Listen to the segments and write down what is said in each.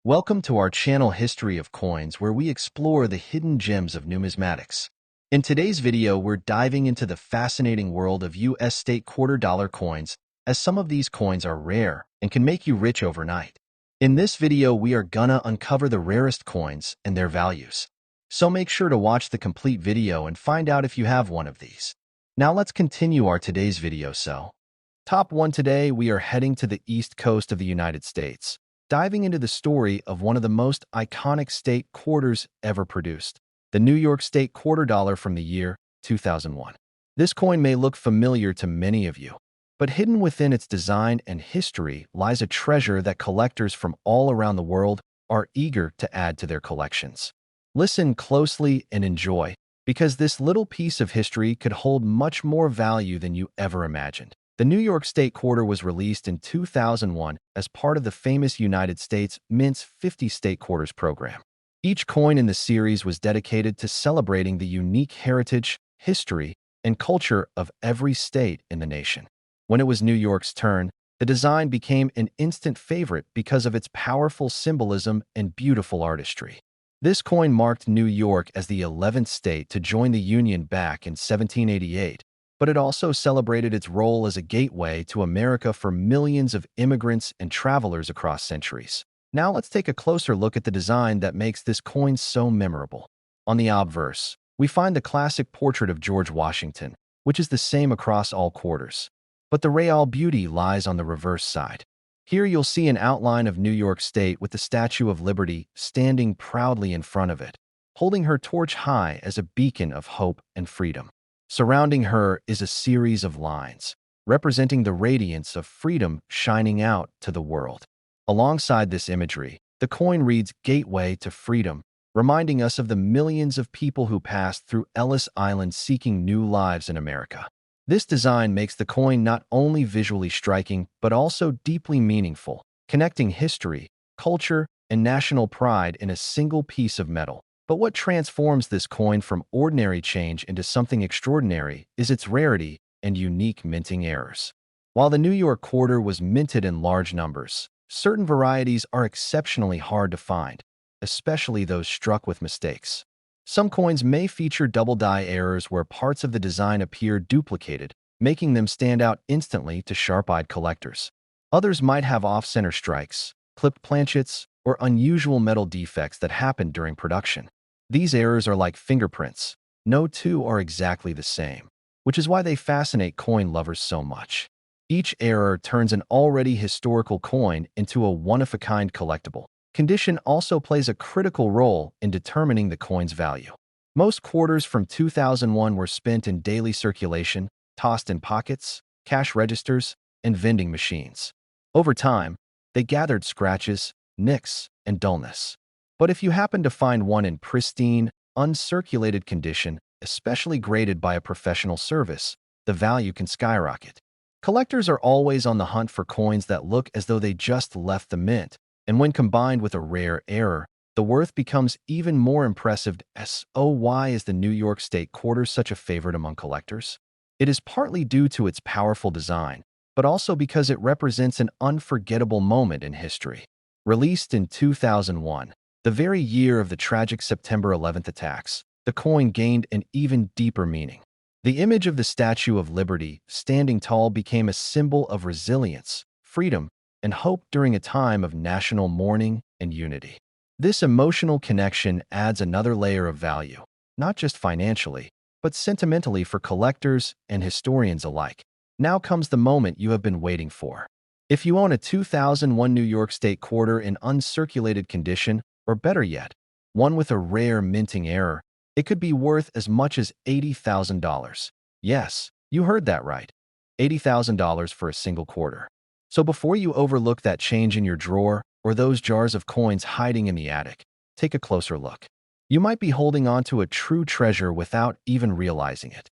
Welcome to our channel History of Coins, where we explore the hidden gems of numismatics. In today's video, we're diving into the fascinating world of U.S. state quarter-dollar coins, as some of these coins are rare and can make you rich overnight. In this video, we are gonna uncover the rarest coins and their values. So make sure to watch the complete video and find out if you have one of these. Now let's continue our today's video. Top 1 today, we are heading to the east coast of the United States, diving into the story of one of the most iconic state quarters ever produced, the New York State quarter dollar from the year 2001. This coin may look familiar to many of you, but hidden within its design and history lies a treasure that collectors from all around the world are eager to add to their collections. Listen closely and enjoy, because this little piece of history could hold much more value than you ever imagined. The New York State Quarter was released in 2001 as part of the famous United States Mint's 50 State Quarters program. Each coin in the series was dedicated to celebrating the unique heritage, history, and culture of every state in the nation. When it was New York's turn, the design became an instant favorite because of its powerful symbolism and beautiful artistry. This coin marked New York as the 11th state to join the Union back in 1788. But it also celebrated its role as a gateway to America for millions of immigrants and travelers across centuries. Now let's take a closer look at the design that makes this coin so memorable. On the obverse, we find the classic portrait of George Washington, which is the same across all quarters. But the real beauty lies on the reverse side. Here you'll see an outline of New York State with the Statue of Liberty standing proudly in front of it, holding her torch high as a beacon of hope and freedom. Surrounding her is a series of lines, representing the radiance of freedom shining out to the world. Alongside this imagery, the coin reads "Gateway to Freedom," reminding us of the millions of people who passed through Ellis Island seeking new lives in America. This design makes the coin not only visually striking, but also deeply meaningful, connecting history, culture, and national pride in a single piece of metal. But what transforms this coin from ordinary change into something extraordinary is its rarity and unique minting errors. While the New York quarter was minted in large numbers, certain varieties are exceptionally hard to find, especially those struck with mistakes. Some coins may feature double die errors where parts of the design appear duplicated, making them stand out instantly to sharp-eyed collectors. Others might have off-center strikes, clipped planchets, or unusual metal defects that happened during production. These errors are like fingerprints. No two are exactly the same, which is why they fascinate coin lovers so much. Each error turns an already historical coin into a one-of-a-kind collectible. Condition also plays a critical role in determining the coin's value. Most quarters from 2001 were spent in daily circulation, tossed in pockets, cash registers, and vending machines. Over time, they gathered scratches, nicks, and dullness. But if you happen to find one in pristine, uncirculated condition, especially graded by a professional service, the value can skyrocket. Collectors are always on the hunt for coins that look as though they just left the mint, and when combined with a rare error, the worth becomes even more impressive. Why is the New York State Quarter such a favorite among collectors? It is partly due to its powerful design, but also because it represents an unforgettable moment in history. Released in 2001, the very year of the tragic September 11th attacks, the coin gained an even deeper meaning. The image of the Statue of Liberty standing tall became a symbol of resilience, freedom, and hope during a time of national mourning and unity. This emotional connection adds another layer of value, not just financially, but sentimentally for collectors and historians alike. Now comes the moment you have been waiting for. If you own a 2001 New York State quarter in uncirculated condition, or better yet, one with a rare minting error, it could be worth as much as $80,000. Yes, you heard that right. $80,000 for a single quarter. So before you overlook that change in your drawer or those jars of coins hiding in the attic, take a closer look. You might be holding on to a true treasure without even realizing it.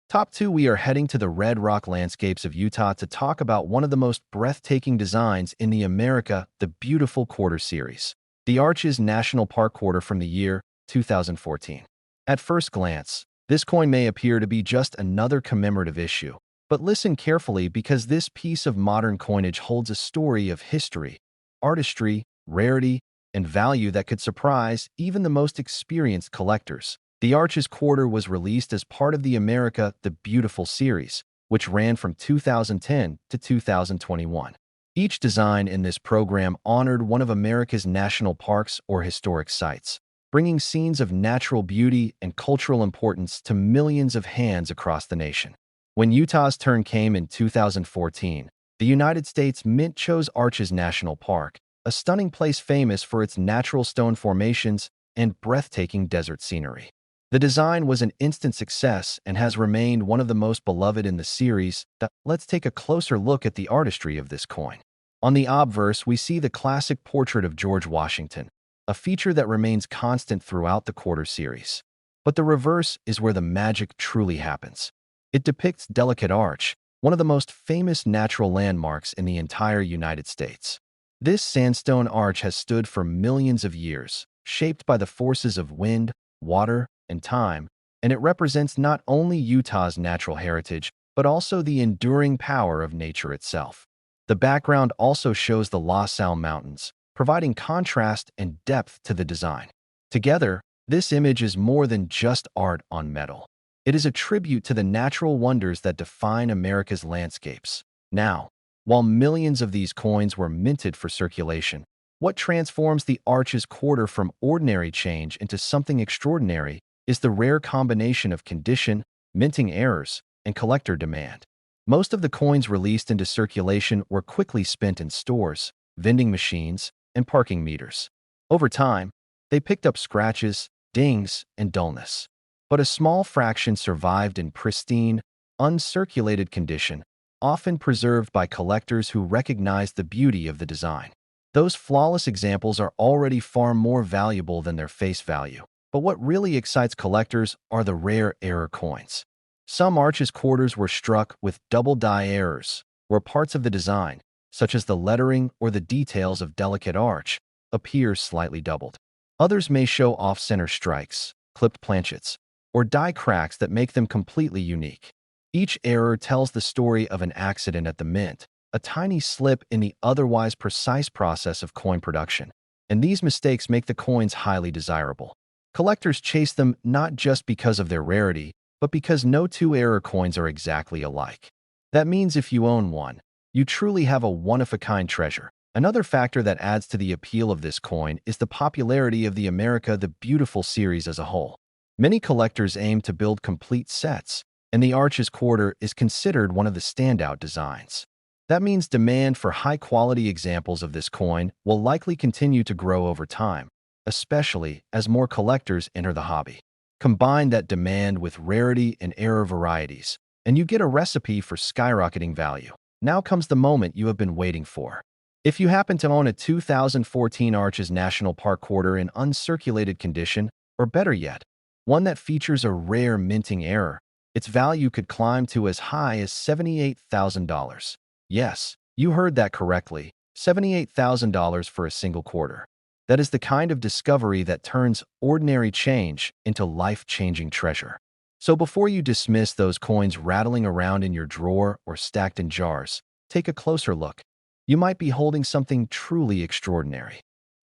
Top 2, we are heading to the Red Rock landscapes of Utah to talk about one of the most breathtaking designs in the the beautiful quarter series. The Arches National Park quarter from the year 2014. At first glance, this coin may appear to be just another commemorative issue, but listen carefully because this piece of modern coinage holds a story of history, artistry, rarity, and value that could surprise even the most experienced collectors. The Arches Quarter was released as part of the America the Beautiful series, which ran from 2010 to 2021. Each design in this program honored one of America's national parks or historic sites, bringing scenes of natural beauty and cultural importance to millions of hands across the nation. When Utah's turn came in 2014, the United States Mint chose Arches National Park, a stunning place famous for its natural stone formations and breathtaking desert scenery. The design was an instant success and has remained one of the most beloved in the series. Let's take a closer look at the artistry of this coin. On the obverse, we see the classic portrait of George Washington, a feature that remains constant throughout the quarter series. But the reverse is where the magic truly happens. It depicts Delicate Arch, one of the most famous natural landmarks in the entire United States. This sandstone arch has stood for millions of years, shaped by the forces of wind, water, and time, and it represents not only Utah's natural heritage, but also the enduring power of nature itself. The background also shows the La Salle Mountains, providing contrast and depth to the design. Together, this image is more than just art on metal. It is a tribute to the natural wonders that define America's landscapes. Now, while millions of these coins were minted for circulation, what transforms the Arches Quarter from ordinary change into something extraordinary is the rare combination of condition, minting errors, and collector demand. Most of the coins released into circulation were quickly spent in stores, vending machines, and parking meters. Over time, they picked up scratches, dings, and dullness. But a small fraction survived in pristine, uncirculated condition, often preserved by collectors who recognized the beauty of the design. Those flawless examples are already far more valuable than their face value. But what really excites collectors are the rare error coins. Some Arches Quarters were struck with double die errors, where parts of the design, such as the lettering or the details of Delicate Arch, appear slightly doubled. Others may show off-center strikes, clipped planchets, or die cracks that make them completely unique. Each error tells the story of an accident at the mint, a tiny slip in the otherwise precise process of coin production, and these mistakes make the coins highly desirable. Collectors chase them not just because of their rarity, but because no two error coins are exactly alike. That means if you own one, you truly have a one-of-a-kind treasure. Another factor that adds to the appeal of this coin is the popularity of the America the Beautiful series as a whole. Many collectors aim to build complete sets, and the Arches Quarter is considered one of the standout designs. That means demand for high-quality examples of this coin will likely continue to grow over time, especially as more collectors enter the hobby. Combine that demand with rarity and error varieties, and you get a recipe for skyrocketing value. Now comes the moment you have been waiting for. If you happen to own a 2014 Arches National Park Quarter in uncirculated condition, or better yet, one that features a rare minting error, its value could climb to as high as $78,000. Yes, you heard that correctly, $78,000 for a single quarter. That is the kind of discovery that turns ordinary change into life-changing treasure. So before you dismiss those coins rattling around in your drawer or stacked in jars, take a closer look. You might be holding something truly extraordinary.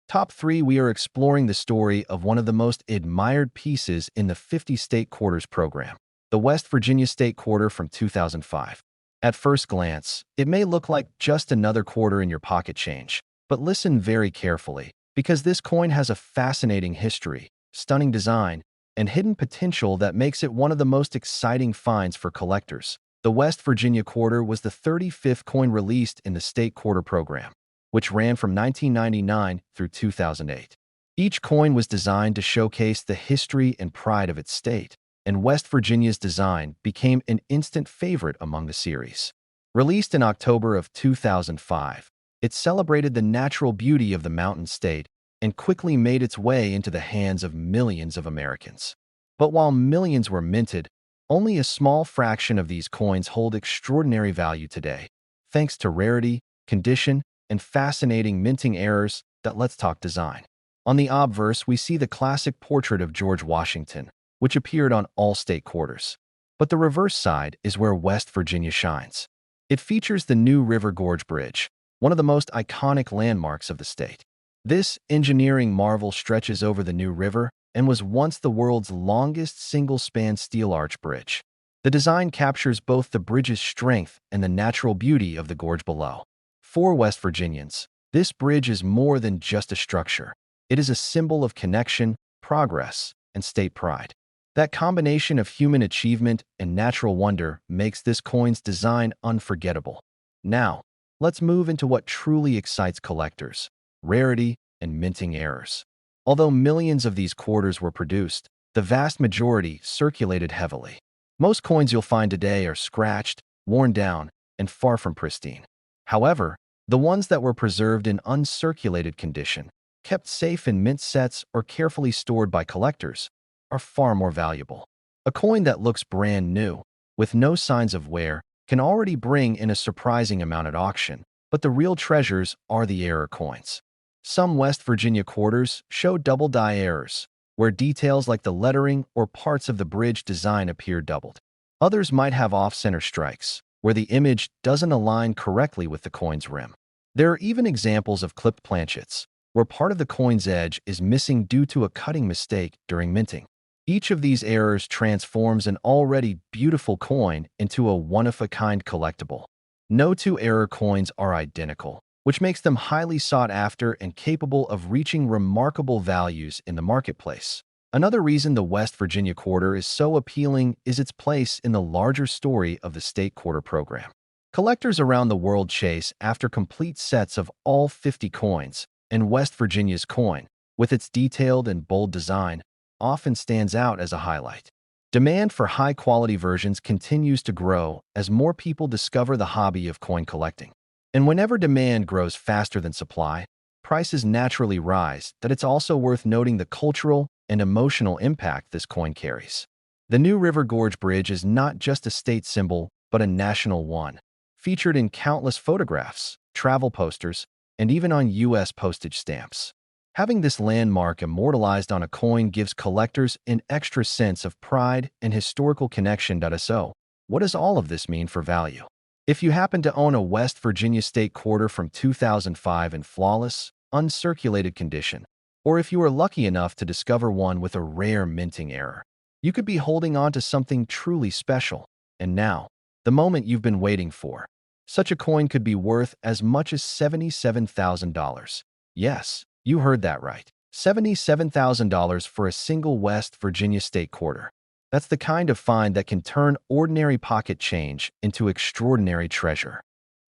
Top 3, we are exploring the story of one of the most admired pieces in the 50-state quarters program, the West Virginia State Quarter from 2005. At first glance, it may look like just another quarter in your pocket change, but listen very carefully, because this coin has a fascinating history, stunning design, and hidden potential that makes it one of the most exciting finds for collectors. The West Virginia Quarter was the 35th coin released in the state quarter program, which ran from 1999 through 2008. Each coin was designed to showcase the history and pride of its state, and West Virginia's design became an instant favorite among the series. Released in October of 2005, it celebrated the natural beauty of the mountain state and quickly made its way into the hands of millions of Americans. But while millions were minted, only a small fraction of these coins hold extraordinary value today, thanks to rarity, condition, and fascinating minting errors. Let's talk design. On the obverse, we see the classic portrait of George Washington, which appeared on all state quarters. But the reverse side is where West Virginia shines. It features the New River Gorge Bridge, one of the most iconic landmarks of the state. This engineering marvel stretches over the New River and was once the world's longest single-span steel arch bridge. The design captures both the bridge's strength and the natural beauty of the gorge below. For West Virginians, this bridge is more than just a structure. It is a symbol of connection, progress, and state pride. That combination of human achievement and natural wonder makes this coin's design unforgettable. Now, let's move into what truly excites collectors: rarity and minting errors. Although millions of these quarters were produced, the vast majority circulated heavily. Most coins you'll find today are scratched, worn down, and far from pristine. However, the ones that were preserved in uncirculated condition, kept safe in mint sets or carefully stored by collectors, are far more valuable. A coin that looks brand new, with no signs of wear, can already bring in a surprising amount at auction, but the real treasures are the error coins. Some West Virginia quarters show double-die errors, where details like the lettering or parts of the bridge design appear doubled. Others might have off-center strikes, where the image doesn't align correctly with the coin's rim. There are even examples of clipped planchets, where part of the coin's edge is missing due to a cutting mistake during minting. Each of these errors transforms an already beautiful coin into a one-of-a-kind collectible. No two error coins are identical, which makes them highly sought after and capable of reaching remarkable values in the marketplace. Another reason the West Virginia quarter is so appealing is its place in the larger story of the state quarter program. Collectors around the world chase after complete sets of all 50 coins, and West Virginia's coin, with its detailed and bold design, often stands out as a highlight. Demand for high-quality versions continues to grow as more people discover the hobby of coin collecting. And whenever demand grows faster than supply, prices naturally rise. That it's also worth noting the cultural and emotional impact this coin carries. The New River Gorge Bridge is not just a state symbol, but a national one, featured in countless photographs, travel posters, and even on U.S. postage stamps. Having this landmark immortalized on a coin gives collectors an extra sense of pride and historical connection. So, what does all of this mean for value? If you happen to own a West Virginia state quarter from 2005 in flawless, uncirculated condition, or if you are lucky enough to discover one with a rare minting error, you could be holding on to something truly special. And now, the moment you've been waiting for. Such a coin could be worth as much as $77,000. Yes, you heard that right. $77,000 for a single West Virginia state quarter. That's the kind of find that can turn ordinary pocket change into extraordinary treasure.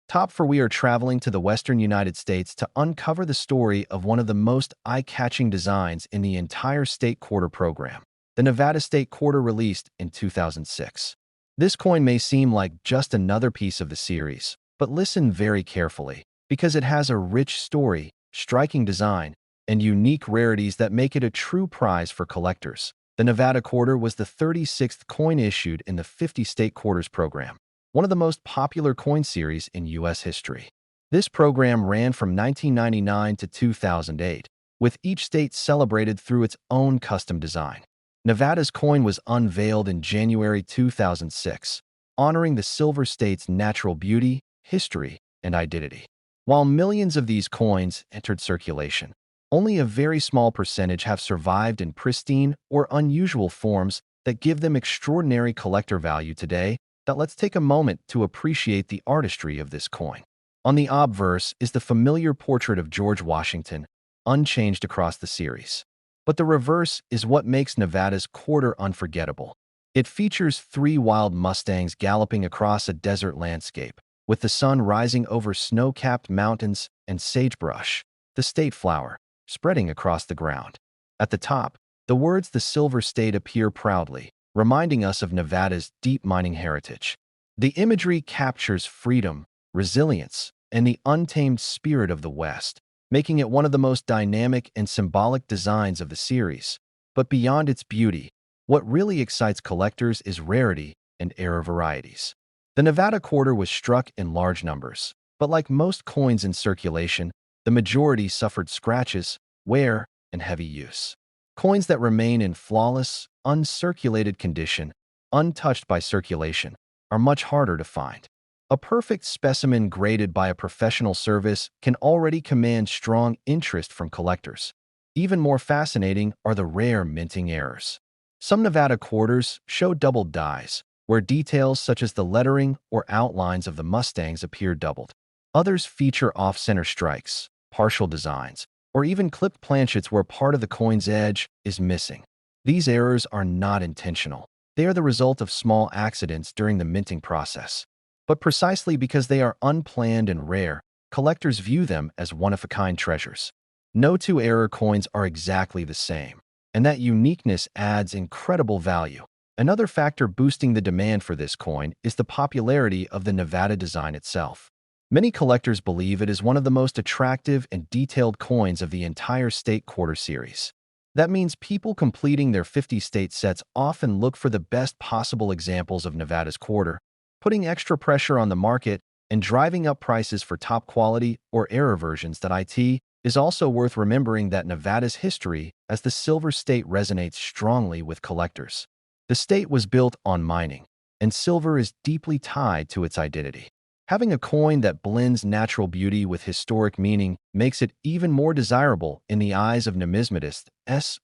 Top 4: we are traveling to the western United States to uncover the story of one of the most eye-catching designs in the entire state quarter program, the Nevada State Quarter, released in 2006. This coin may seem like just another piece of the series, but listen very carefully, because it has a rich story, striking design, and unique rarities that make it a true prize for collectors. The Nevada Quarter was the 36th coin issued in the 50 State Quarters program, one of the most popular coin series in U.S. history. This program ran from 1999 to 2008, with each state celebrated through its own custom design. Nevada's coin was unveiled in January 2006, honoring the Silver State's natural beauty, history, and identity. While millions of these coins entered circulation, only a very small percentage have survived in pristine or unusual forms that give them extraordinary collector value today. Let's take a moment to appreciate the artistry of this coin. On the obverse is the familiar portrait of George Washington, unchanged across the series. But the reverse is what makes Nevada's quarter unforgettable. It features 3 wild Mustangs galloping across a desert landscape, with the sun rising over snow-capped mountains and sagebrush, the state flower, spreading across the ground. At the top, the words "the Silver State" appear proudly, reminding us of Nevada's deep mining heritage. The imagery captures freedom, resilience, and the untamed spirit of the West, making it one of the most dynamic and symbolic designs of the series. But beyond its beauty, what really excites collectors is rarity and error varieties. The Nevada quarter was struck in large numbers, but like most coins in circulation, the majority suffered scratches, wear, and heavy use. Coins that remain in flawless, uncirculated condition, untouched by circulation, are much harder to find. A perfect specimen graded by a professional service can already command strong interest from collectors. Even more fascinating are the rare minting errors. Some Nevada quarters show doubled dies, where details such as the lettering or outlines of the Mustangs appear doubled. Others feature off-center strikes, partial designs, or even clipped planchets where part of the coin's edge is missing. These errors are not intentional. They are the result of small accidents during the minting process. But precisely because they are unplanned and rare, collectors view them as one-of-a-kind treasures. No two error coins are exactly the same, and that uniqueness adds incredible value. Another factor boosting the demand for this coin is the popularity of the Nevada design itself. Many collectors believe it is one of the most attractive and detailed coins of the entire state quarter series. That means people completing their 50-state sets often look for the best possible examples of Nevada's quarter, putting extra pressure on the market and driving up prices for top quality or error versions. It is also worth remembering that Nevada's history as the silver state resonates strongly with collectors. The state was built on mining, and silver is deeply tied to its identity. Having a coin that blends natural beauty with historic meaning makes it even more desirable in the eyes of numismatists.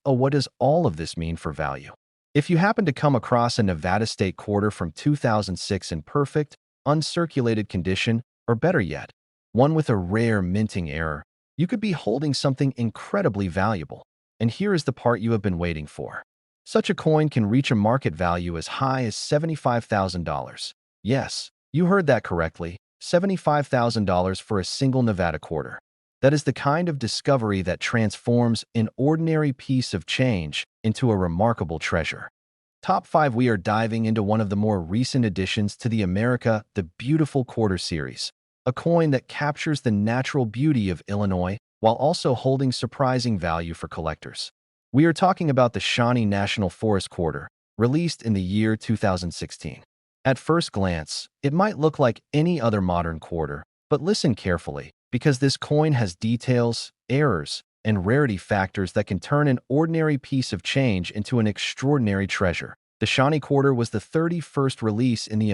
What does all of this mean for value? If you happen to come across a Nevada state quarter from 2006 in perfect, uncirculated condition, or better yet, one with a rare minting error, you could be holding something incredibly valuable. And here is the part you have been waiting for. Such a coin can reach a market value as high as $75,000. Yes, you heard that correctly, $75,000 for a single Nevada quarter. That is the kind of discovery that transforms an ordinary piece of change into a remarkable treasure. Top 5. We are diving into one of the more recent additions to the the Beautiful Quarter series, a coin that captures the natural beauty of Illinois while also holding surprising value for collectors. We are talking about the Shawnee National Forest quarter, released in the year 2016. At first glance, it might look like any other modern quarter, but listen carefully, because this coin has details, errors, and rarity factors that can turn an ordinary piece of change into an extraordinary treasure. The Shawnee quarter was the 31st release in the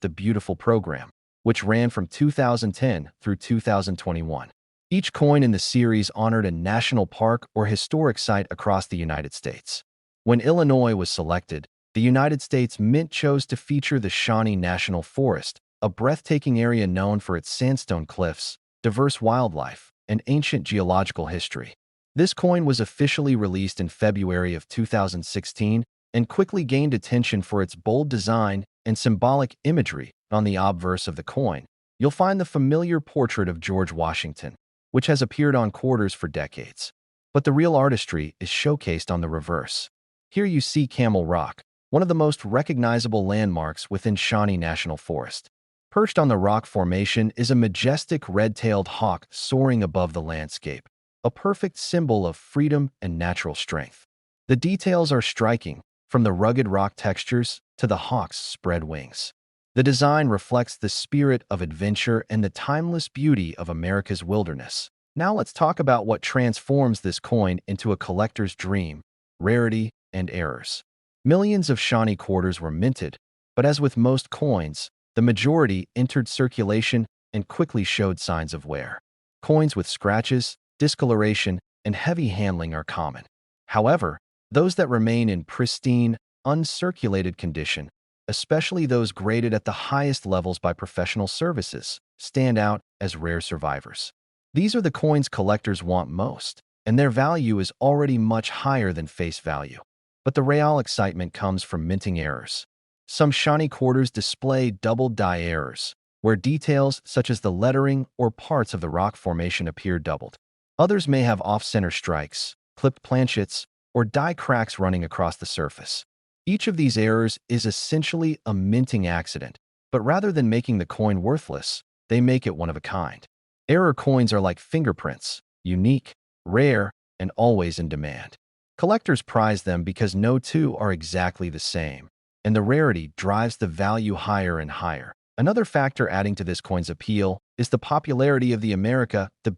the Beautiful program, which ran from 2010 through 2021. Each coin in the series honored a national park or historic site across the United States. When Illinois was selected, the United States Mint chose to feature the Shawnee National Forest, a breathtaking area known for its sandstone cliffs, diverse wildlife, and ancient geological history. This coin was officially released in February of 2016 and quickly gained attention for its bold design and symbolic imagery. On the obverse of the coin, you'll find the familiar portrait of George Washington, which has appeared on quarters for decades. But the real artistry is showcased on the reverse. Here you see Camel Rock, one of the most recognizable landmarks within Shawnee National Forest. Perched on the rock formation is a majestic red-tailed hawk soaring above the landscape, a perfect symbol of freedom and natural strength. The details are striking, from the rugged rock textures to the hawk's spread wings. The design reflects the spirit of adventure and the timeless beauty of America's wilderness. Now let's talk about what transforms this coin into a collector's dream: rarity and errors. Millions of Shawnee quarters were minted, but as with most coins, the majority entered circulation and quickly showed signs of wear. Coins with scratches, discoloration, and heavy handling are common. However, those that remain in pristine, uncirculated condition, especially those graded at the highest levels by professional services, stand out as rare survivors. These are the coins collectors want most, and their value is already much higher than face value. But the real excitement comes from minting errors. Some Shawnee quarters display doubled die errors, where details such as the lettering or parts of the rock formation appear doubled. Others may have off-center strikes, clipped planchets, or die cracks running across the surface. Each of these errors is essentially a minting accident, but rather than making the coin worthless, they make it one of a kind. Error coins are like fingerprints, unique, rare, and always in demand. Collectors prize them because no two are exactly the same, and the rarity drives the value higher and higher. Another factor adding to this coin's appeal is the popularity of the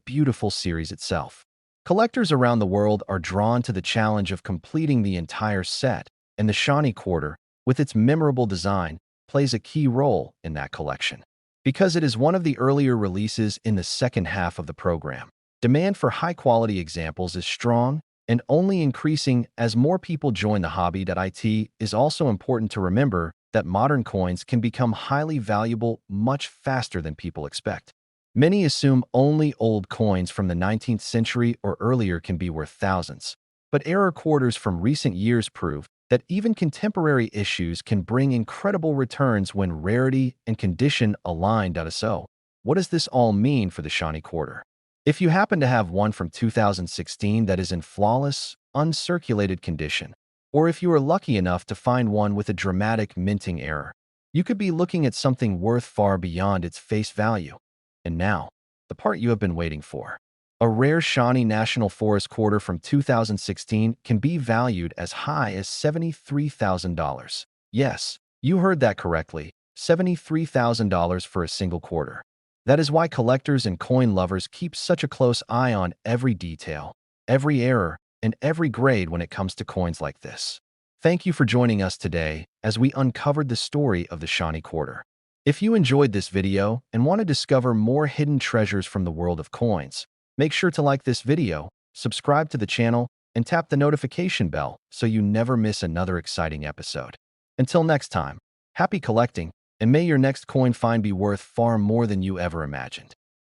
Beautiful series itself. Collectors around the world are drawn to the challenge of completing the entire set, and the Shawnee quarter, with its memorable design, plays a key role in that collection. Because it is one of the earlier releases in the second half of the program. Demand for high-quality examples is strong and only increasing as more people join the hobby. It is also important to remember that modern coins can become highly valuable much faster than people expect. Many assume only old coins from the 19th century or earlier can be worth thousands. But error quarters from recent years prove that even contemporary issues can bring incredible returns when rarity and condition align. So, what does this all mean for the Shawnee quarter? If you happen to have one from 2016 that is in flawless, uncirculated condition, or if you are lucky enough to find one with a dramatic minting error, you could be looking at something worth far beyond its face value. And now, the part you have been waiting for. A rare Shawnee National Forest quarter from 2016 can be valued as high as $73,000. Yes, you heard that correctly, $73,000 for a single quarter. That is why collectors and coin lovers keep such a close eye on every detail, every error, and every grade when it comes to coins like this. Thank you for joining us today as we uncovered the story of the Shawnee quarter. If you enjoyed this video and want to discover more hidden treasures from the world of coins, make sure to like this video, subscribe to the channel, and tap the notification bell so you never miss another exciting episode. Until next time, happy collecting, and may your next coin find be worth far more than you ever imagined.